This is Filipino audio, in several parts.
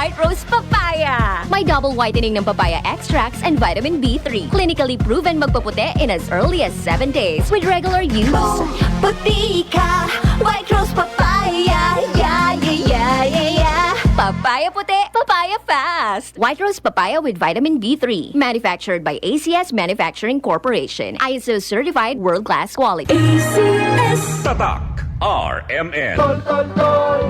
White Rose Papaya. May double whitening ng papaya extracts and vitamin B3. Clinically proven magpaputi in as early as 7 days with regular use. Puti ka, White Rose Papaya. Yeah, yeah, yeah, yeah, yeah. Papaya puti, papaya fast. White Rose Papaya with vitamin B3. Manufactured by ACS Manufacturing Corporation. ISO certified world-class quality. ACS. Tatak RMN. Tol, tol, tol,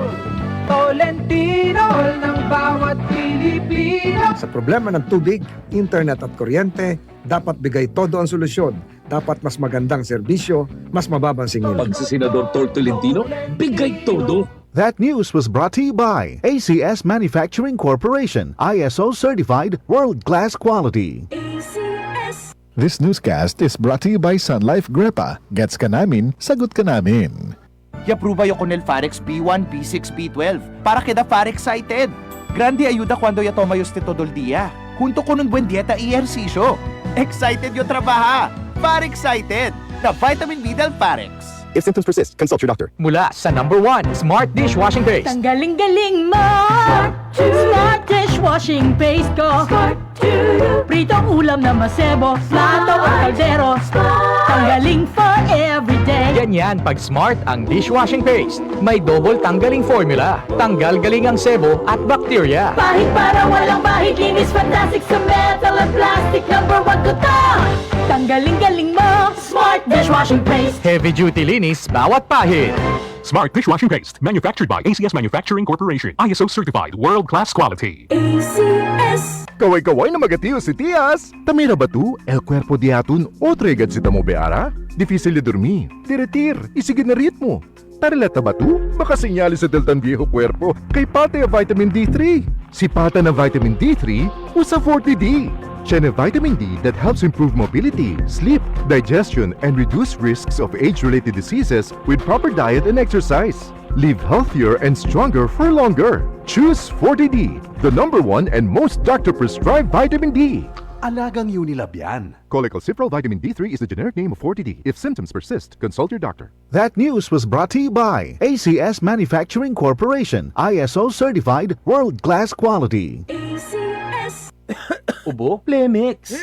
Tolentino, tol ng bawat Pilipino. Sa problema ng tubig, internet at kuryente, dapat bigay todo ang solusyon. Dapat mas magandang serbisyo, mas mababang singil. Pag si Senador Tor Tolentino, bigay todo. That news was brought to you by ACS Manufacturing Corporation, ISO certified world-class quality. ACS. This newscast is brought to you by Sun Life Grepa. Gets ka namin, sagot ka namin. Y-aprueba yo con el Farex B1, B6, B12 para queda Farex-cited. Grande ayuda cuando ya toma usted todo el día. Junto con un buen dieta y ejercicio. Excited yo trabaja. Farex-cited. The vitamin B del Farex. If symptoms persist, consult your doctor. Mula sa number 1 Smart Dishwashing Base. Tanggaling-galing mo. Smart dishwashing paste ko. Pritong ulam na masebo. Plato o kaldero. Tanggaling for everyday. Ganyan pag Smart ang dishwashing paste. May double tanggaling formula. Tanggal galing ang sebo at bacteria. Pahit para walang bahid. Linis fantastic sa metal at plastic. Number 1 ko to. Tanggaling-galing mo. Smart dishwashing paste. Heavy duty linis bawat pahid. Smart Dishwashing Paste, manufactured by ACS Manufacturing Corporation. ISO certified, world-class quality. ACS. Kaway-kaway na magatiyo si Tias. Tamira ba tu? El cuerpo di atun otra agad si tamo beara? Difícil de dormir. Tiratir, isigin na ritmo. Tarilata ba tu? Baka senyales sa deltan viejo cuerpo. Kay pate a vitamin D3. Si pata na vitamin D3, usa 40D. Siya na vitamin D that helps improve mobility, sleep, digestion, and reduce risks of age-related diseases with proper diet and exercise. Live healthier and stronger for longer. Choose 40D, the #1 and most doctor-prescribed vitamin D. Alagang Unilab yan. Cholecalciferol vitamin D3 is the generic name of 40D. If symptoms persist, consult your doctor. That news was brought to you by ACS Manufacturing Corporation, ISO certified world-class quality. ACS. Ubo, Plemex.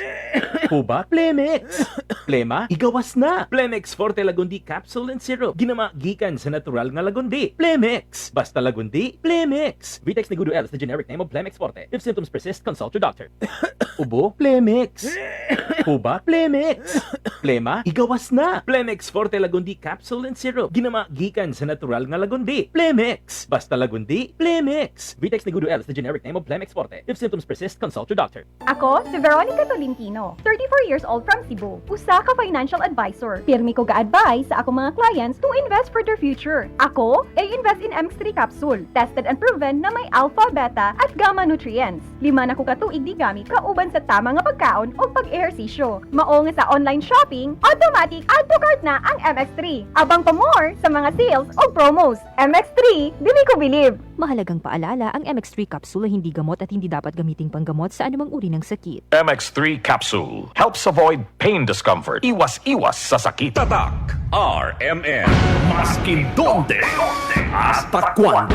Huba, Plemex. Plema, igawas na. Plemex Forte Lagundi Capsule and Syrup. Ginama gikan sa natural nga lagundi. Plemex. Basta lagundi, Plemex. Vitex Negudo L is the generic name of Plemex Forte. If symptoms persist, consult your doctor. Ubo, Plemex. Huba, Plemex. Plema, igawas na. Plemex Forte Lagundi Capsule and Syrup. Ginama gikan sa natural nga lagundi. Plemex. Basta lagundi, Plemex. Vitex Negudo L is the generic name of Plemex Forte. If symptoms persist, consult your doctor. Ako, si Veronica Tolentino, 34 years old from Cebu. Usa ka financial advisor. Pirmi ko ga-advise sa akong mga clients to invest for their future. Ako, ay invest in MX3 capsule. Tested and proven na may alpha, beta, at gamma nutrients. 5 na ko katuig di gamit kauban sa tama nga pagkaon o pag-ehersisyo. Mao nga sa online shopping, automatic add to cart na ang MX3. Abang pa more sa mga sales o promos. MX3, dili ko believe. Mahalagang paalala, ang MX3 capsule ay hindi gamot at hindi dapat gamiting panggamot sa anumang uri ng sakit. MX3 Capsule helps avoid pain discomfort. Iwas-iwas sa sakit. Tatak RMN. Maskin donde, hasta cuando.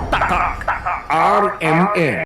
Tatak RMN.